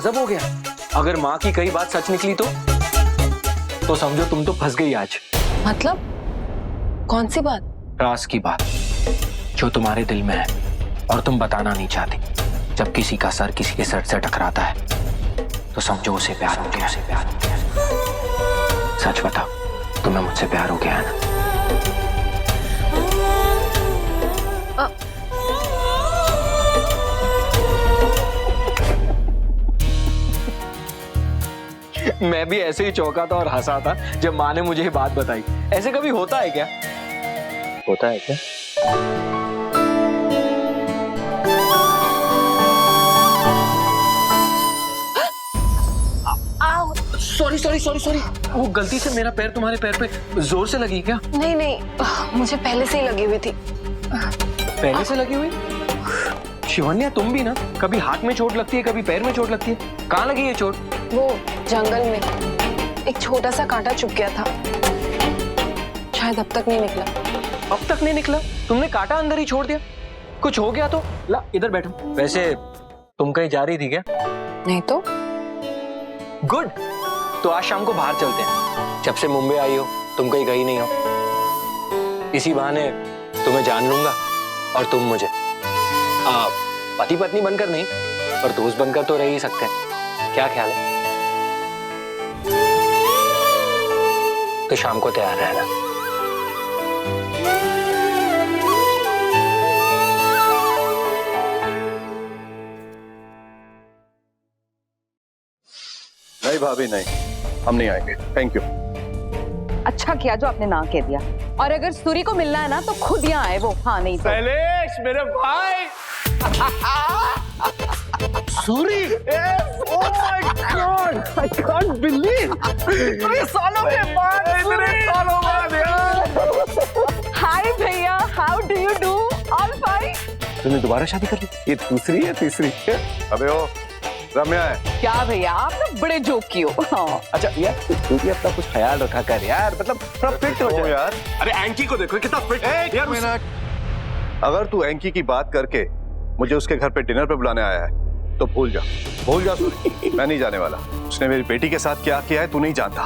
गजब हो गया। अगर माँ की कई बात सच निकली तो समझो तुम तो फंस गई आज। मतलब कौन सी बात? राज की बात जो तुम्हारे दिल में है और तुम बताना नहीं चाहती। जब किसी का सर किसी के सर से टकराता है तो समझो उसे प्यार हो गया। सच बताओ, तुम्हें मुझसे प्यार हो गया है ना? मैं भी ऐसे ही चौंका था और हंसा था जब माँ ने मुझे ये बात बताई। ऐसे कभी होता है क्या? होता है क्या? सॉरी वो गलती से मेरा पैर तुम्हारे पैर पे जोर से लगी क्या? नहीं, मुझे पहले से ही लगी हुई थी। पहले से लगी हुई? शिवन्या तुम भी ना, कभी हाथ में चोट लगती है कभी पैर में चोट लगती है। कहाँ लगी ये चोट? वो जंगल में एक छोटा सा कांटा चुभ गया था, शायद अब तक नहीं निकला। अब तक नहीं निकला? तुमने कांटा अंदर ही छोड़ दिया? कुछ हो गया तो? ला इधर बैठो। वैसे तुम कहीं जा रही थी क्या? नहीं तो। गुड, तो आज शाम को बाहर चलते हैं। जब से मुंबई आई हो तुम कहीं गई नहीं हो। इसी बहाने तुम्हें जान लूंगा और तुम मुझे। पति पत्नी बनकर नहीं पर दोस्त बनकर तो रह ही सकते हैं। क्या ख्याल है? तो शाम को तैयार रहना। नहीं भाभी नहीं, हम नहीं आएंगे, थैंक यू। अच्छा किया जो आपने ना कह दिया। और अगर सूरी को मिलना है ना तो खुद यहाँ आए वो। हाँ नहीं तो। शैलेश मेरे भाई। Suri, oh my God, I can't believe. इतने सालों के बाद, इतने सालों बाद यार। हाय भैया, how do you do? All fine. तुमने दोबारा शादी कर ली? ये दूसरी है तीसरी? अबे ओ रम्या है क्या भैया, आप ना बड़े जोकी हो। हाँ। अच्छा यार तू भी अपना कुछ ख्याल रखा कर यार, मतलब थोड़ा फिट हो जाए यार। अरे एंकी को देखो कितना फिट है यार। अगर तू एंकी की बात करके मुझे उसके घर पे डिनर पे बुलाने आया है तो भूल जा सूरी। मैं नहीं जाने वाला। उसने मेरी बेटी के साथ क्या किया है तू नहीं जानता।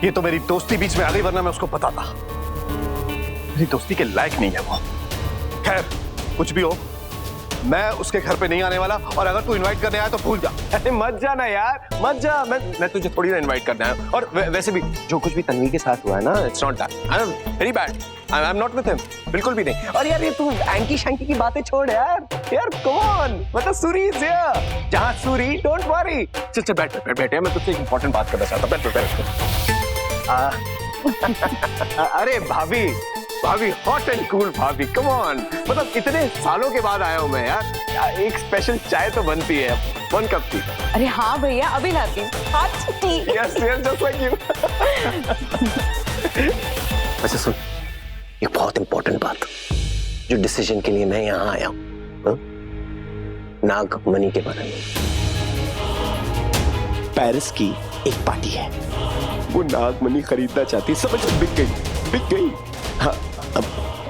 ये तो मेरी दोस्ती बीच में आ गई, वरना मैं उसको बताता। मेरी दोस्ती के लायक नहीं है वो। खैर कुछ भी हो, मैं उसके घर पे नहीं आने वाला, और अगर तू इनवाइट करने आया तो भूल जा। अरे मत जाना यार, मत जा। मैं तुझे थोड़ी ना इनवाइट करना है। और वैसे भी जो कुछ भी तन्वी के साथ हुआ है ना, it's not that. I am very bad. I am not with him, बिल्कुल भी नहीं। और यार ये तू एंकी शैंकी की बातें छोड़ यार कम ऑन। मतलब सूरी इज हियर। जहां सूरी, डोंट वरी। चल बैठ। मैं तुझसे एक इंपॉर्टेंट बात करना चाहता हूं। बैठ। अरे भाभी हॉट एंड कूल भाभी, कम ऑन। मतलब इतने सालों के बाद आया हूं मैं यार, एक स्पेशल चाय तो बनती है। 1 कप की। अरे हाँ भैया, अभी लाती हूँ। Yes, just like you. अच्छा सुन, एक बहुत इंपॉर्टेंट बात जो डिसीजन के लिए मैं यहाँ आया हूँ, नागमणि के बारे में। पेरिस की एक पार्टी है, वो नागमणि खरीदना चाहती, समझ बिक गई। हाँ, अब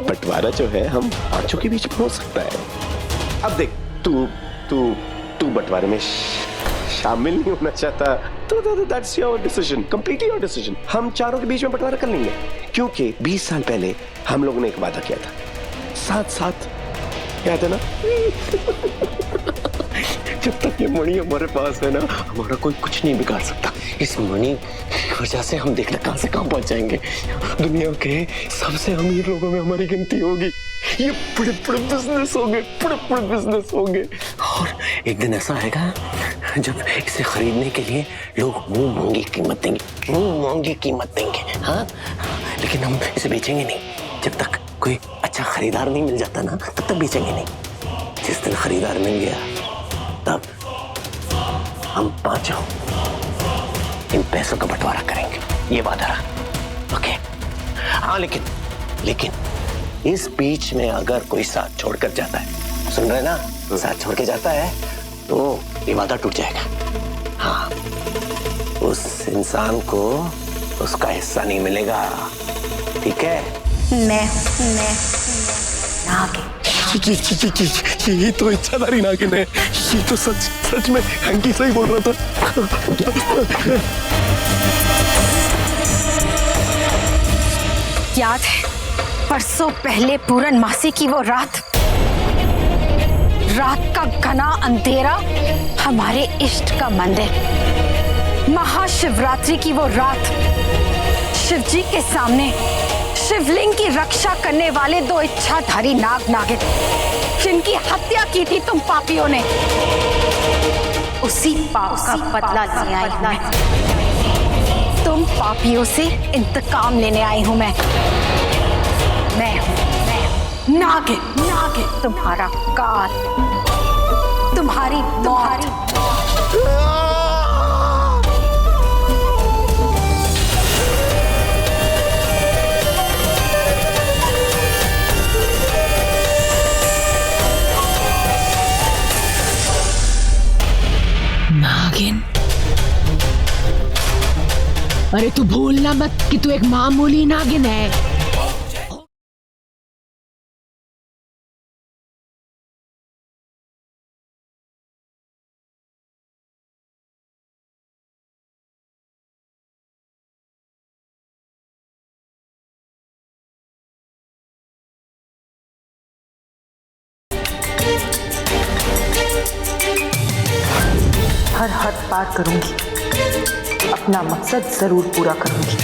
बंटवारा जो है हम पांचों के बीच में हो सकता है। अब देख तू बंटवारे में शामिल नहीं होना चाहता तो that's your decision, completely your decision. हम चारों के बीच में बंटवारा कर लेंगे, क्योंकि 20 साल पहले हम लोगों ने एक वादा किया था, साथ याद है ना? जब तक ये मणि हमारे पास है ना, हमारा कोई कुछ नहीं बिगाड़ सकता। इस मणि की वजह से हम देखना कहां से कहां पहुंच जाएंगे। दुनिया के सबसे अमीर लोगों में हमारी गिनती होगी। ये बड़े बिजनेस होंगे। और एक दिन ऐसा आएगा जब इसे खरीदने के लिए लोग मुंह मांगी कीमत देंगे। हाँ, लेकिन हम इसे बेचेंगे नहीं। जब तक कोई अच्छा खरीदार नहीं मिल जाता ना, तब तक बेचेंगे नहीं। जिस दिन खरीदार मिल गया तब हम पांचों इन पैसों का बंटवारा करेंगे, ये वादा रहा। ओके? हाँ, लेकिन इस बीच में अगर कोई साथ छोड़कर जाता है, सुन रहे ना, साथ छोड़ के जाता है तो ये वादा टूट जाएगा। हाँ, उस इंसान को उसका हिस्सा नहीं मिलेगा, ठीक है? मैं नागिन। ये तो इच्छाधारी नागिन है। ये तो सच में हैंकी सही बोल रहा था। याद है परसों पहले पूर्णमासी की वो रात का घना अंधेरा, हमारे इष्ट का मंदिर, महाशिवरात्रि की वो रात, शिवजी के सामने शिवलिंग की रक्षा करने वाले दो इच्छाधारी नाग नागिन जिनकी हत्या की थी तुम पापियों ने, उसी पाप का बदला लेने आई हूं मैं। तुम पापियों से इंतकाम लेने आई हूं मैं नागिन, तुम्हारा काल, तुम्हारी नागिन, अरे तू भूलना मत कि तू एक मामूली नागिन है। हर हद पार करूंगी, अपना मकसद जरूर पूरा करूंगी।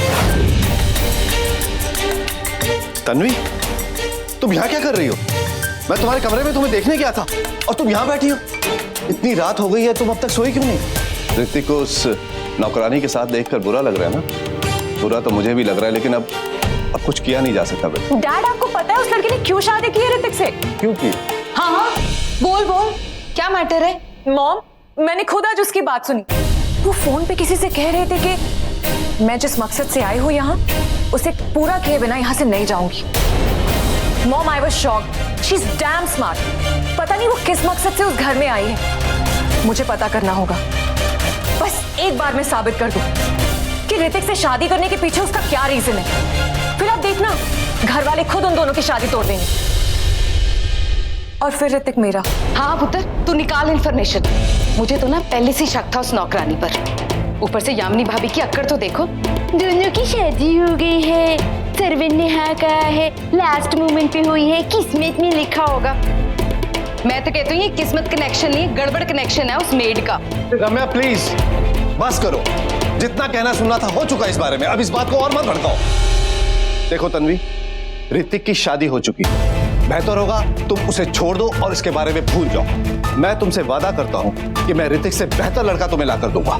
तन्वी, तुम यहाँ क्या कर रही हो? मैं तुम्हारे कमरे में तुम्हें देखने गया था और तुम यहाँ बैठी हो। इतनी रात हो गई है, तुम अब तक सोई क्यों नहीं? ऋतिक को उस नौकरानी के साथ देखकर बुरा लग रहा है ना? बुरा तो मुझे भी लग रहा है, लेकिन अब कुछ किया नहीं जा सकता। डैड, आपको पता है उस लड़की ने क्यों शादी की है ऋतिक से? क्यों की? हाँ, बोल क्या मैटर है? मॉम, मैंने खुद आज उसकी बात सुनी। वो फोन पे किसी से कह रहे थे कि मैं जिस मकसद से आई हूँ यहाँ, उसे पूरा किए बिना यहाँ से नहीं जाऊंगी। Mom, I was shocked. She is damn smart. पता नहीं वो किस मकसद से उस घर में आई है। मुझे पता करना होगा। बस एक बार मैं साबित कर दूं कि ऋतिक से शादी करने के पीछे उसका क्या रीजन है। फिर आप देखना, घर वाले खुद उन दोनों की शादी तोड़ देंगे और फिर ऋतिक मेरा। हाँ पुत्र, तू निकाल इन्फॉर्मेशन। मुझे तो ना पहले से शक था उस नौकरानी पर। ऊपर से यामिनी भाभी की अक्कड़ तो देखो। दोनों की शादी हो गई है, सर्वन ने हाँ कहा है, लास्ट मोमेंट पे हुई है, किस्मत में लिखा होगा। मैं तो कहती हूँ ये किस्मत कनेक्शन नहीं, गड़बड़ कनेक्शन है उस मेड का। रम्या प्लीज बस करो। जितना कहना सुनना था हो चुका इस बारे में। अब इस बात को और मत भड़काओ। देखो तन्वी, ऋतिक की शादी हो चुकी है। बेहतर होगा तुम उसे छोड़ दो और इसके बारे में भूल जाओ। मैं तुमसे वादा करता हूं कि मैं ऋतिक से बेहतर लड़का तुम्हें लाकर दूंगा।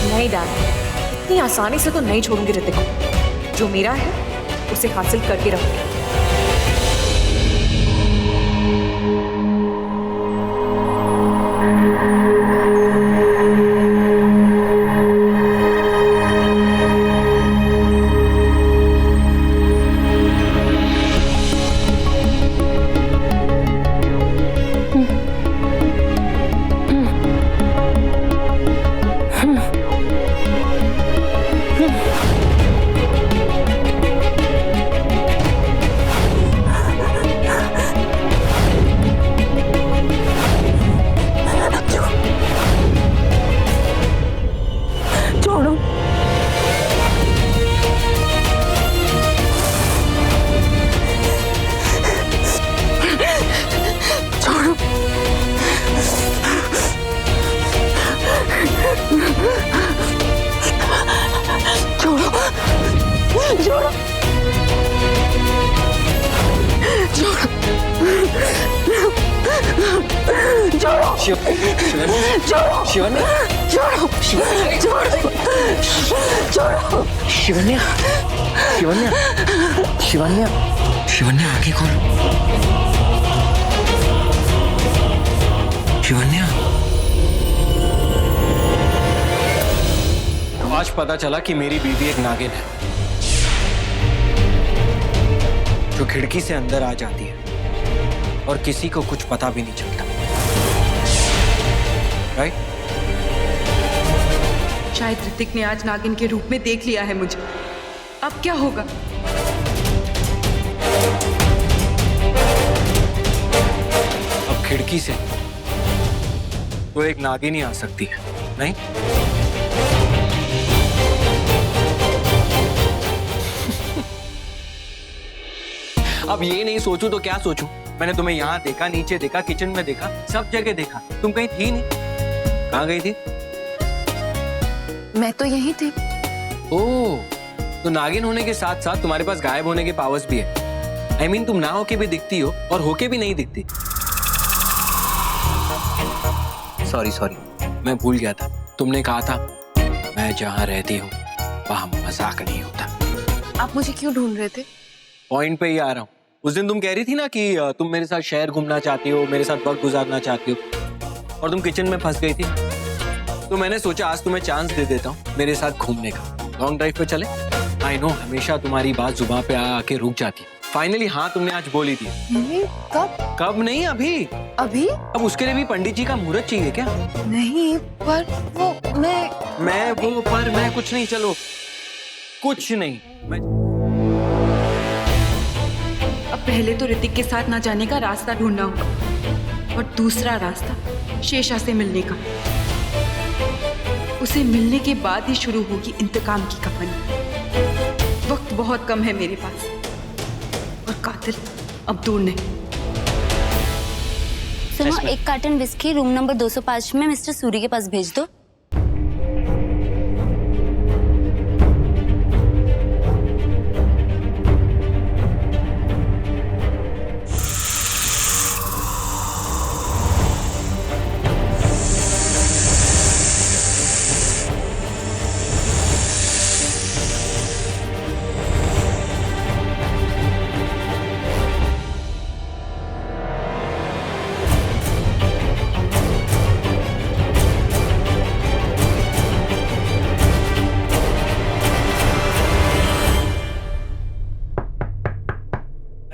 नहीं डैड, इतनी आसानी से तो नहीं छोड़ूंगी ऋतिक को। जो मेरा है उसे हासिल करके रहूंगी। शिवन्या, शिवन्या, शिवन्या, शिवन्या आंखें खोलो। शिवन्या, आज पता चला कि मेरी बीवी एक नागिन है जो खिड़की से अंदर आ जाती है और किसी को कुछ पता भी नहीं चलता। राइट? शायद ऋतिक ने आज नागिन के रूप में देख लिया है मुझे। अब क्या होगा? खिड़की से तो एक नागिन ही आ सकती है, नहीं? अब ये नहीं सोचूं तो क्या सोचूं? मैंने तुम्हें यहाँ देखा, नीचे देखा, किचन में देखा, सब जगह देखा, तुम कहीं थी नहीं। कहाँ गई थी? मैं तो यही थी। ओह, तो नागिन होने के साथ साथ तुम्हारे पास गायब होने के पावर्स भी है। I mean, तुम ना होके भी दिखती हो और होके भी नहीं दिखती। सॉरी, मैं भूल गया था। तुमने कहा था मैं जहाँ रहती हूँ वहाँ मजाक नहीं होता। आप मुझे क्यों ढूंढ रहे थे? पॉइंट पे ही आ रहा हूँ। उस दिन तुम कह रही थी ना कि तुम मेरे साथ शहर घूमना चाहती हो, मेरे साथ वक्त गुजारना चाहती हो, और तुम किचन में फंस गई थी। तो मैंने सोचा आज तुम्हें चांस दे देता हूँ मेरे साथ घूमने का। लॉन्ग ड्राइव पे चले? आई नो हमेशा तुम्हारी बात जुबान पे आके रुक जाती है। फाइनली हाँ तुमने आज बोली थी। कब नहीं, अभी। अब उसके लिए भी पंडित जी का मुहूर्त चाहिए क्या? नहीं, पर वो मैं कुछ नहीं। चलो कुछ नहीं। अब पहले तो ऋतिक के साथ ना जाने का रास्ता ढूंढना होगा और दूसरा रास्ता शेषा से मिलने का। उसे मिलने के बाद ही शुरू होगी इंतकाम की कहानी। वक्त बहुत कम है मेरे पास और कातिल अब दूर नहीं। सुनो, एक कार्टन विस्की रूम नंबर 205 में मिस्टर सूरी के पास भेज दो।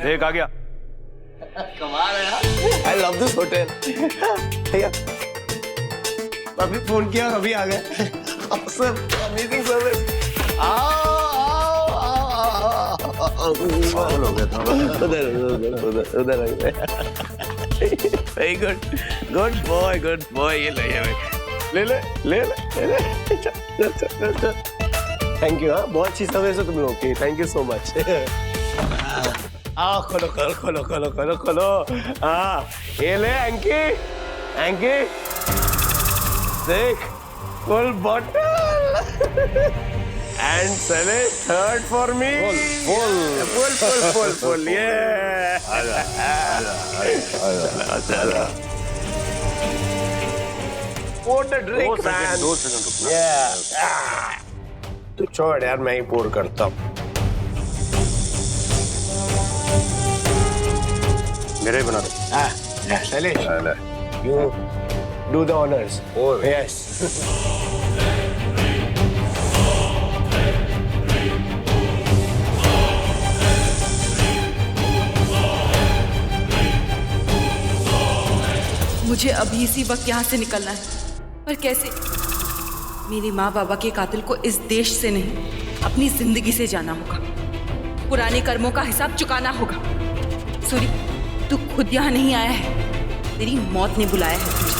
एक आ गया। कमाल है यार। I love this hotel। भैया, अभी फोन किया और अभी आ गए। Awesome, amazing service। पागल हो गया था। उधर आ गए। Very good, good boy, ये ले। चल। Thank you, हाँ, बहुत अच्छी सर्विस है तुम लोगों की। Thank you so much। खोलो। ये ले एंकी देख, फुल बॉटल एंड सेले थर्ड फॉर मी। फुल ये। चला। What a drink, man। 2 second. तू छोड़ यार, मैं ही पोर करता हूँ। मेरे बना दो। चले। You do the honors। Yes। मुझे अभी इसी वक्त यहाँ से निकलना है। पर कैसे? मेरे माँ बाबा के कातिल को इस देश से नहीं, अपनी जिंदगी से जाना होगा। पुराने कर्मों का हिसाब चुकाना होगा। सूरी, तू खुद यहाँ नहीं आया है, तेरी मौत ने बुलाया है तुझे।